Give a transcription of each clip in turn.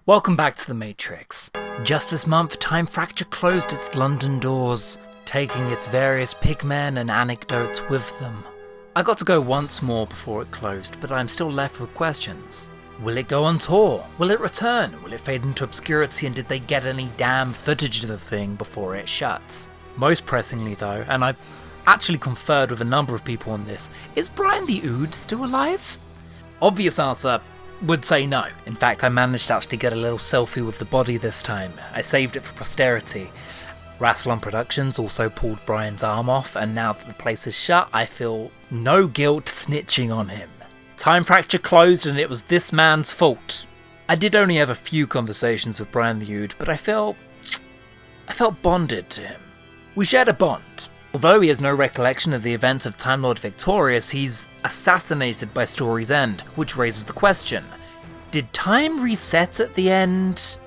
Welcome back to The Matrix. Just this month, Time Fracture closed its London doors, taking its various pigmen and anecdotes with them. I got to go once more before it closed, but I'm still left with questions. Will it go on tour? Will it return? Will it fade into obscurity, and did they get any damn footage of the thing before it shuts? Most pressingly though, and I've actually conferred with a number of people on this, is Brian the Ood still alive? Obvious answer would say no. In fact, I managed to actually get a little selfie with the body this time. I saved it for posterity. Rassilon Productions also pulled Brian's arm off, and now that the place is shut, I feel no guilt snitching on him. Time Fracture closed, and it was this man's fault. I did only have a few conversations with Brian the Ood, but I felt bonded to him. We shared a bond. Although he has no recollection of the events of Time Lord Victorious, he's assassinated by Story's End, which raises the question, did time reset at the end?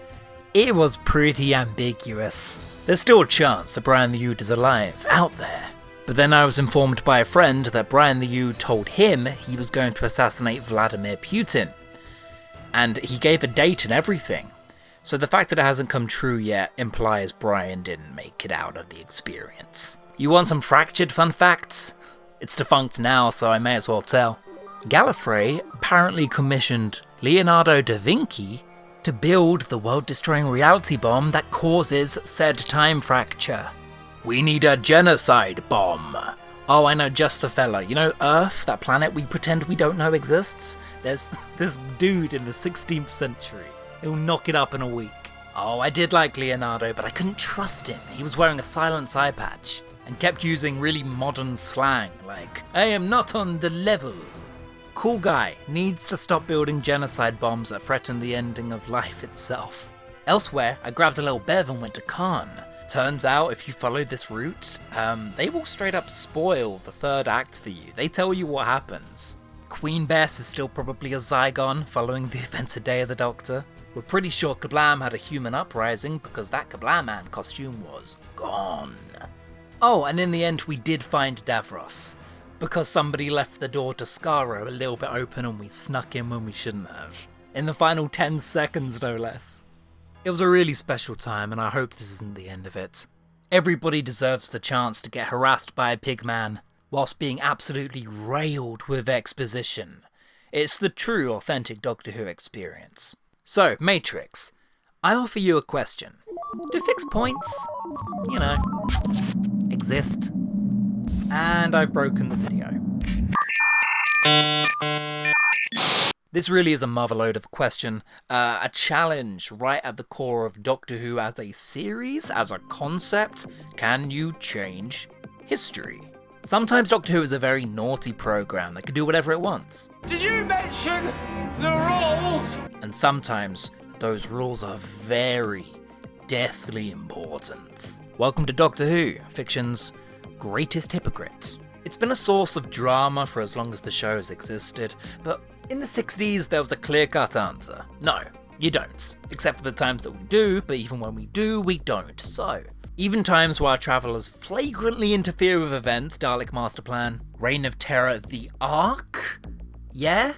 It was pretty ambiguous. There's still a chance that Brian the Ood is alive, out there. But then I was informed by a friend that Brian the Ood told him he was going to assassinate Vladimir Putin. And he gave a date and everything. So the fact that it hasn't come true yet implies Brian didn't make it out of the experience. You want some Fractured fun facts? It's defunct now, so I may as well tell. Gallifrey apparently commissioned Leonardo da Vinci to build the world-destroying reality bomb that causes said time fracture. We need a genocide bomb. Oh, I know just the fella. You know Earth, that planet we pretend we don't know exists? There's this dude in the 16th century. He'll knock it up in a week. Oh, I did like Leonardo, but I couldn't trust him. He was wearing a silent eye patch and kept using really modern slang, like, I am not on the level. Cool guy, needs to stop building genocide bombs that threaten the ending of life itself. Elsewhere, I grabbed a little bev and went to Canon. Turns out, if you follow this route, they will straight up spoil the third act for you. They tell you what happens. Queen Bess is still probably a Zygon following the events of Day of the Doctor. We're pretty sure Kablam had a human uprising because that Kablam Man costume was gone. Oh, and in the end we did find Davros, because somebody left the door to Skaro a little bit open and we snuck in when we shouldn't have. In the final 10 seconds, no less. It was a really special time, and I hope this isn't the end of it. Everybody deserves the chance to get harassed by a pig man, whilst being absolutely railed with exposition. It's the true, authentic Doctor Who experience. So, Matrix, I offer you a question. Do fixed points, exist? And I've broken the video. This really is a motherload of a question, a challenge right at the core of Doctor Who as a series, as a concept. Can you change history? Sometimes Doctor Who is a very naughty program that can do whatever it wants. Did you mention the rules? And sometimes those rules are very deathly important. Welcome to Doctor Who, fiction's greatest hypocrite. It's been a source of drama for as long as the show has existed, but in the 60s there was a clear-cut answer. No, you don't. Except for the times that we do, but even when we do, we don't. So, even times where our travellers flagrantly interfere with events, Dalek Master Plan, Reign of Terror, the Ark? Yeah?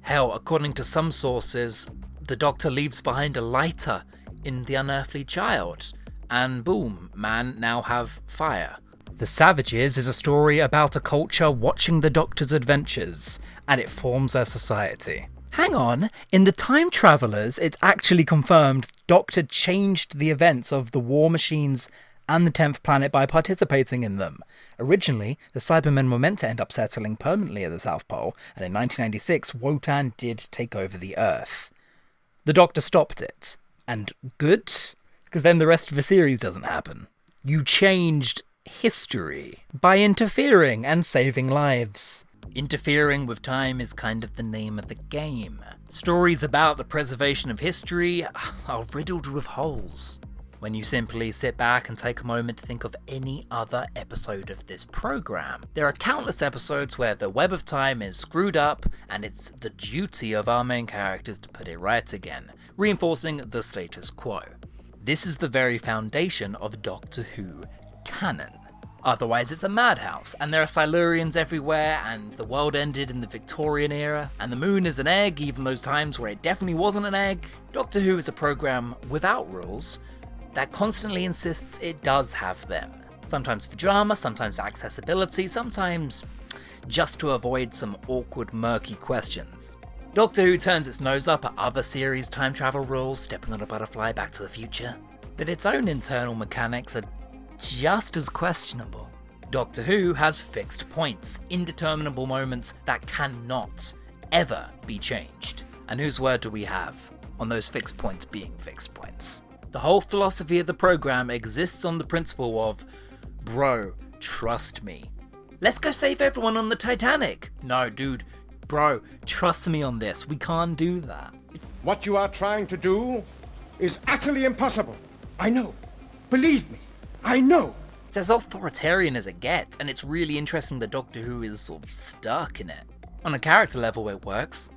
Hell, according to some sources, the Doctor leaves behind a lighter in The Unearthly Child, and boom, man now have fire. The Savages is a story about a culture watching the Doctor's adventures, and it forms their society. Hang on, in The Time Travellers, it's actually confirmed Doctor changed the events of the War Machines and the 10th Planet by participating in them. Originally, the Cybermen were meant to end up settling permanently at the South Pole, and in 1996, Wotan did take over the Earth. The Doctor stopped it. And good? Because then the rest of the series doesn't happen. You changed history by interfering and saving lives. Interfering with time is kind of the name of the game. Stories about the preservation of history are riddled with holes. When you simply sit back and take a moment to think of any other episode of this program, there are countless episodes where the web of time is screwed up, and it's the duty of our main characters to put it right again, reinforcing the status quo. This is the very foundation of Doctor Who canon. Otherwise it's a madhouse, and there are Silurians everywhere, and the world ended in the Victorian era, and the moon is an egg, even those times where it definitely wasn't an egg. Doctor Who is a program without rules that constantly insists it does have them. Sometimes for drama, sometimes for accessibility, sometimes just to avoid some awkward, murky questions. Doctor Who turns its nose up at other series' time travel rules, stepping on a butterfly, Back to the Future, but its own internal mechanics are just as questionable. Doctor Who has fixed points, indeterminable moments that cannot ever be changed. And whose word do we have on those fixed points being fixed points? The whole philosophy of the program exists on the principle of, bro, trust me. Let's go save everyone on the Titanic. No, dude, bro, trust me on this. We can't do that. What you are trying to do is utterly impossible. I know. Believe me. I know. It's as authoritarian as it gets, and it's really interesting that Doctor Who is sort of stuck in it. On a character level, it works.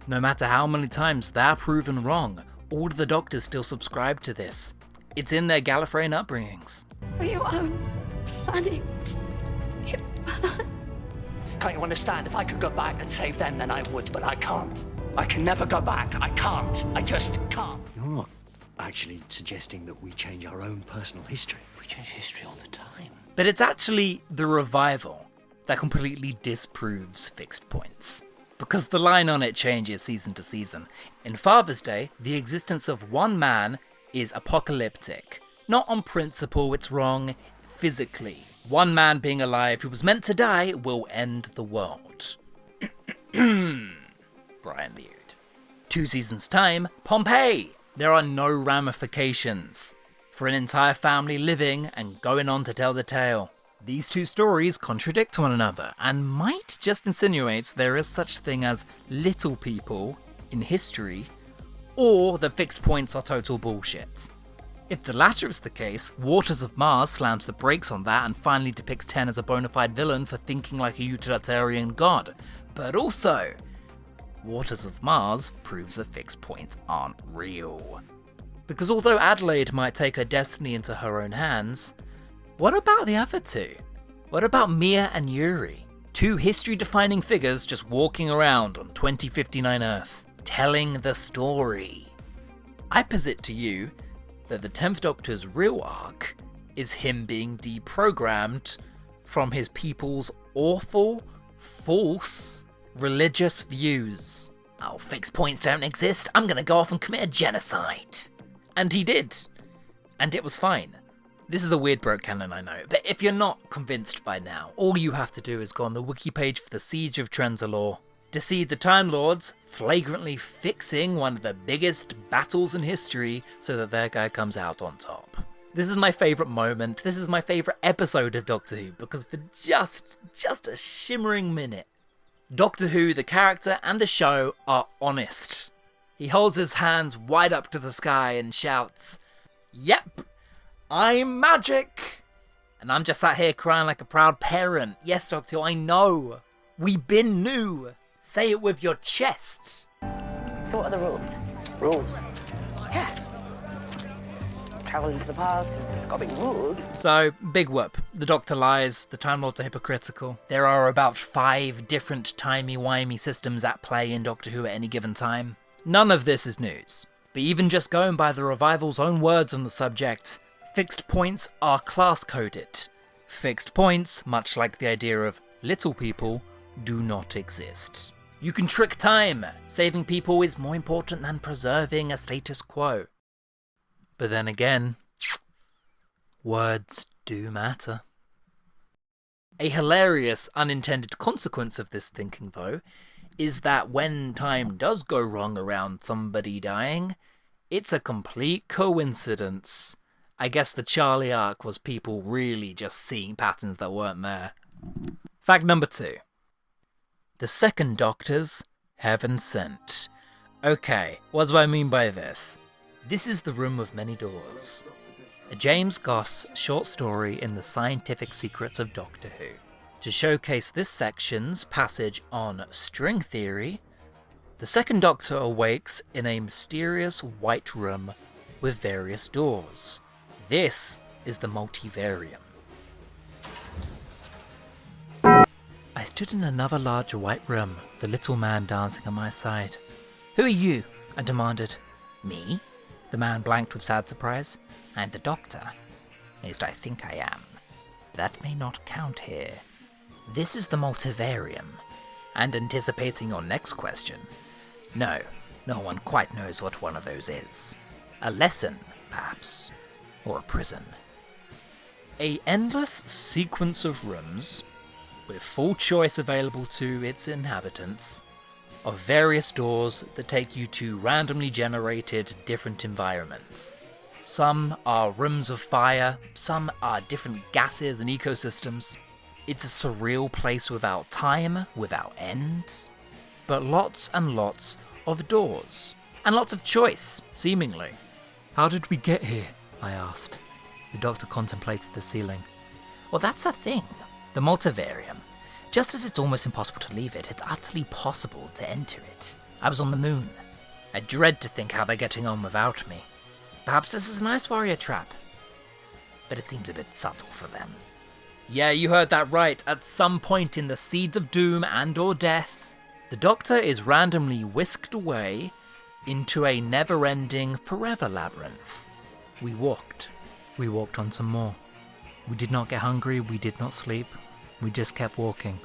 No matter how many times they're proven wrong, all of the Doctors still subscribe to this. It's in their Gallifreyan upbringings. For your own planet. It burns. Can't you understand? If I could go back and save them, then I would, but I can't. I can never go back. I can't. I just can't. You're not actually suggesting that we change our own personal history. We change history all the time. But it's actually the revival that completely disproves fixed points. Because the line on it changes season to season. In Father's Day, the existence of one man is apocalyptic. Not on principle, it's wrong physically. One man being alive who was meant to die will end the world. Brian the Ood. 2 seasons' time, Pompeii! There are no ramifications for an entire family living and going on to tell the tale. These two stories contradict one another and might just insinuate there is such thing as little people in history, or that fixed points are total bullshit. If the latter is the case, Waters of Mars slams the brakes on that and finally depicts Ten as a bona fide villain for thinking like a utilitarian god. But also, Waters of Mars proves that fixed points aren't real. Because although Adelaide might take her destiny into her own hands, what about the other two? What about Mia and Yuri? 2 history-defining figures just walking around on 2059 Earth, telling the story. I posit to you that the 10th Doctor's real arc is him being deprogrammed from his people's awful, false, religious views. Oh, fixed points don't exist, I'm gonna go off and commit a genocide. And he did. And it was fine. This is a weird broke canon, I know, but if you're not convinced by now, all you have to do is go on the wiki page for the Siege of Trenzalore to see the Time Lords flagrantly fixing one of the biggest battles in history so that their guy comes out on top. This is my favourite moment, this is my favourite episode of Doctor Who, because for just a shimmering minute, Doctor Who, the character and the show, are honest. He holds his hands wide up to the sky and shouts, "Yep, I'm magic!" And I'm just sat here crying like a proud parent. Yes, Doctor Who, I know. We been new. Say it with your chest. So what are the rules? Rules. Yeah. Travel into the past, there's got to be rules. So, big whoop. The Doctor lies, the Time Lords are hypocritical. There are about 5 different timey-wimey systems at play in Doctor Who at any given time. None of this is news. But even just going by the revival's own words on the subject, fixed points are class-coded. Fixed points, much like the idea of little people, do not exist. You can trick time. Saving people is more important than preserving a status quo. But then again, words do matter. A hilarious unintended consequence of this thinking, though, is that when time does go wrong around somebody dying, it's a complete coincidence. I guess the Charlie arc was people really just seeing patterns that weren't there. Fact number 2. The second Doctor's Heaven Sent. Okay, what do I mean by this? This is The Room of Many Doors, a James Goss short story in the Scientific Secrets of Doctor Who. To showcase this section's passage on string theory, the second Doctor awakes in a mysterious white room with various doors. This is the multivarium. I stood in another large white room, the little man dancing at my side. "Who are you?" I demanded. "Me?" The man blanked with sad surprise. "I'm the doctor. At least I think I am. That may not count here. This is the multivarium. And anticipating your next question, no one quite knows what one of those is. A lesson, perhaps, or a prison. A endless sequence of rooms, with full choice available to its inhabitants, of various doors that take you to randomly generated different environments. Some are rooms of fire, some are different gases and ecosystems. It's a surreal place without time, without end, but lots and lots of doors, and lots of choice, seemingly. "How did we get here?" I asked. The doctor contemplated the ceiling. "Well, that's the thing. The multivarium. Just as it's almost impossible to leave it, it's utterly possible to enter it. I was on the moon. I dread to think how they're getting on without me. Perhaps this is an Ice Warrior trap. But it seems a bit subtle for them." Yeah, you heard that right. At some point in the Seeds of Doom and or Death, the Doctor is randomly whisked away into a never-ending forever labyrinth. We walked on some more. We did not get hungry, we did not sleep, we just kept walking.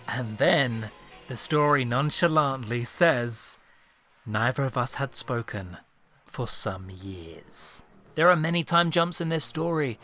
And then, the story nonchalantly says, neither of us had spoken for some years. There are many time jumps in this story,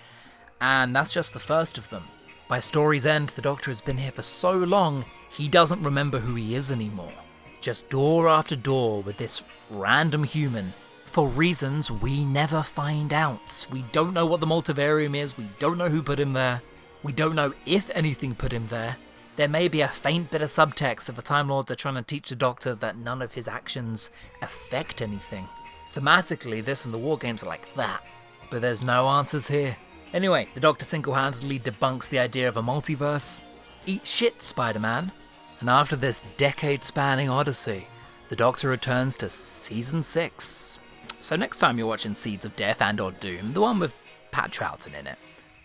and that's just the first of them. By story's end, the Doctor has been here for so long, he doesn't remember who he is anymore. Just door after door with this random human, for reasons we never find out. We don't know what the multivarium is, we don't know who put him there, we don't know if anything put him there. There may be a faint bit of subtext that the Time Lords are trying to teach the Doctor that none of his actions affect anything. Thematically, this and the War Games are like that, but there's no answers here. Anyway, the Doctor single-handedly debunks the idea of a multiverse. Eat shit, Spider-Man. And after this decade-spanning odyssey, the Doctor returns to Season 6. So next time you're watching Seeds of Death and or Doom, the one with Pat Troughton in it,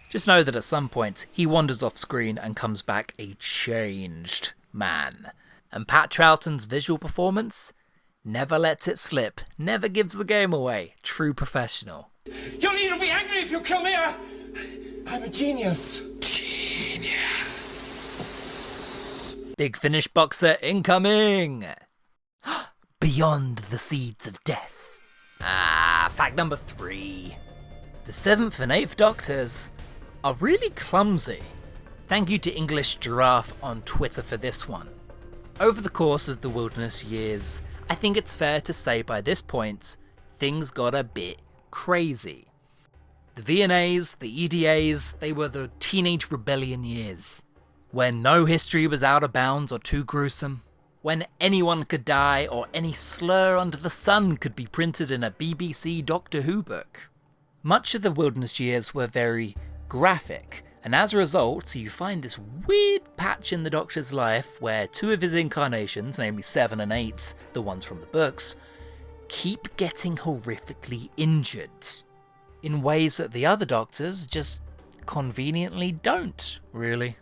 just know that at some point he wanders off screen and comes back a changed man. And Pat Troughton's visual performance never lets it slip, never gives the game away. True professional. You'll need to be angry if you kill me. I'm a genius. Big Finish boxer incoming! Beyond the Seeds of Death. Fact number 3. The 7th and 8th Doctors are really clumsy. Thank you to English Giraffe on Twitter for this one. Over the course of the Wilderness years, I think it's fair to say by this point, things got a bit crazy. The VNAs, the EDAs, they were the teenage rebellion years, when no history was out of bounds or too gruesome, when anyone could die or any slur under the sun could be printed in a BBC Doctor Who book. Much of the Wilderness years were very graphic, and as a result, you find this weird patch in the Doctor's life where 2 of his incarnations, namely 7 and 8, the ones from the books, keep getting horrifically injured, in ways that the other Doctors just conveniently don't, really.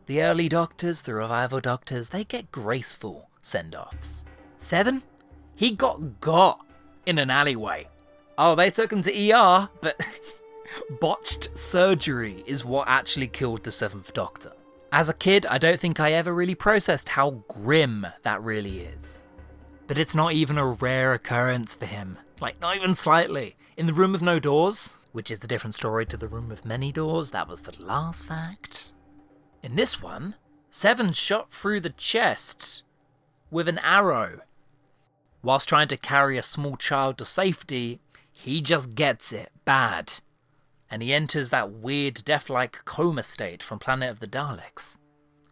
The early Doctors, the revival Doctors, they get graceful send-offs. 7? He got in an alleyway. Oh, they took him to ER, but botched surgery is what actually killed the 7th Doctor. As a kid, I don't think I ever really processed how grim that really is. But it's not even a rare occurrence for him. Like, not even slightly. In the Room with No Doors, which is a different story to the Room with Many Doors, that was the last fact. In this one, 7's shot through the chest with an arrow. Whilst trying to carry a small child to safety, he just gets it bad. And he enters that weird death-like coma state from Planet of the Daleks.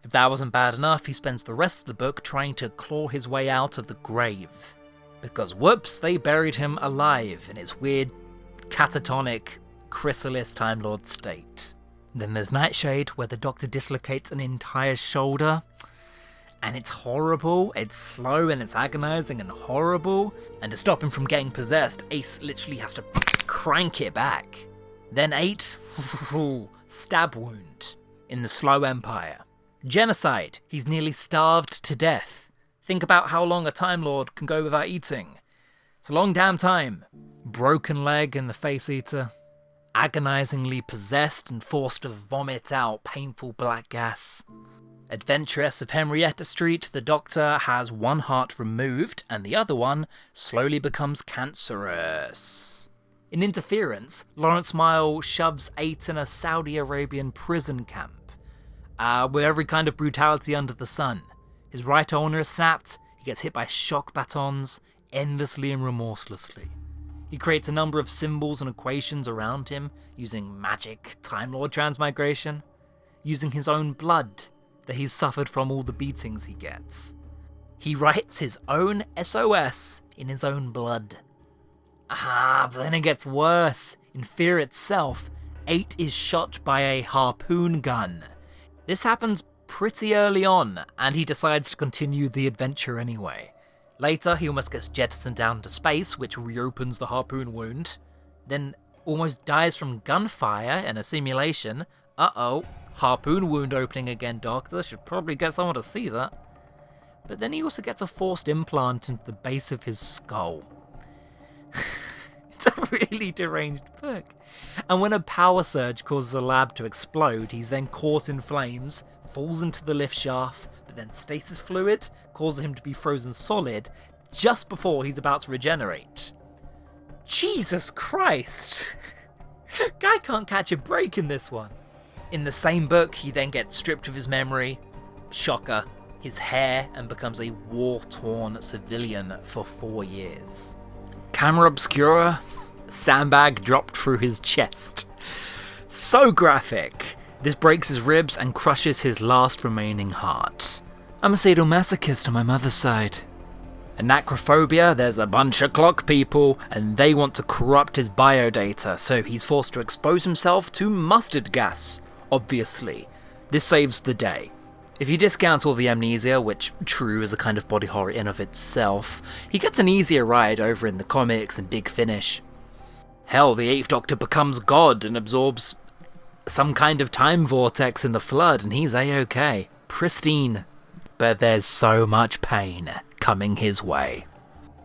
If that wasn't bad enough, he spends the rest of the book trying to claw his way out of the grave. Because whoops, they buried him alive in his weird, catatonic, chrysalis Time Lord state. Then there's Nightshade, where the Doctor dislocates an entire shoulder. And it's horrible, it's slow and it's agonizing and horrible. And to stop him from getting possessed, Ace literally has to crank it back. Then 8, stab wound in the Slow Empire. Genocide. He's nearly starved to death. Think about how long a Time Lord can go without eating. It's a long damn time. Broken leg in the Face Eater. Agonizingly possessed and forced to vomit out painful black gas. Adventuress of Henrietta Street, the Doctor has one heart removed and the other one slowly becomes cancerous. In Interference, Lawrence Miles shoves 8 in a Saudi Arabian prison camp, with every kind of brutality under the sun. His right ulnar is snapped, he gets hit by shock batons, endlessly and remorselessly. He creates a number of symbols and equations around him, using magic, Time Lord transmigration, using his own blood that he's suffered from all the beatings he gets. He writes his own SOS in his own blood. But then it gets worse. In Fear itself, 8 is shot by a harpoon gun. This happens pretty early on, and he decides to continue the adventure anyway. Later, he almost gets jettisoned down to space, which reopens the harpoon wound. Then almost dies from gunfire in a simulation. Harpoon wound opening again, Doctor. Should probably get someone to see that. But then he also gets a forced implant into the base of his skull. It's a really deranged book. And when a power surge causes the lab to explode, he's then caught in flames, falls into the lift shaft, but then stasis fluid causes him to be frozen solid just before he's about to regenerate. Jesus Christ! Guy can't catch a break in this one. In the same book, he then gets stripped of his memory, shocker, his hair, and becomes a war-torn civilian for 4 years. Camera obscura, sandbag dropped through his chest. So graphic. This breaks his ribs and crushes his last remaining heart. I'm a sadomasochist on my mother's side. Anachrophobia, there's a bunch of clock people, and they want to corrupt his biodata, so he's forced to expose himself to mustard gas, obviously. This saves the day. If you discount all the amnesia, which true is a kind of body horror in of itself, he gets an easier ride over in the comics and Big Finish. Hell, the 8th Doctor becomes God and absorbs some kind of time vortex in the Flood, and he's A-OK. Pristine. But there's so much pain coming his way.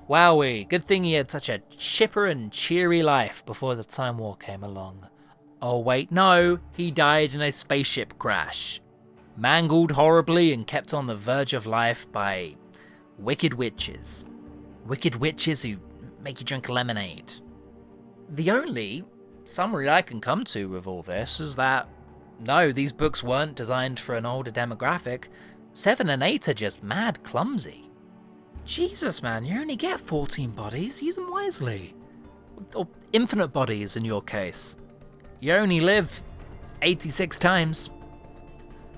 Wowee, good thing he had such a chipper and cheery life before the Time War came along. Oh wait, no, he died in a spaceship crash. Mangled horribly and kept on the verge of life by wicked witches. Wicked witches who make you drink lemonade. The only summary I can come to with all this is that, no, these books weren't designed for an older demographic. 7 and 8 are just mad clumsy. Jesus, man, you only get 14 bodies. Use them wisely. Or infinite bodies in your case. You only live 86 times.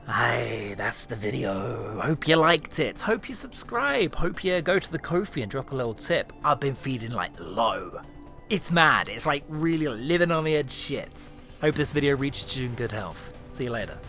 Aye, that's the video. Hope you liked it. Hope you subscribe. Hope you go to the Ko-fi and drop a little tip. I've been feeling like low. It's mad. It's like really living on the edge shit. Hope this video reached you in good health. See you later.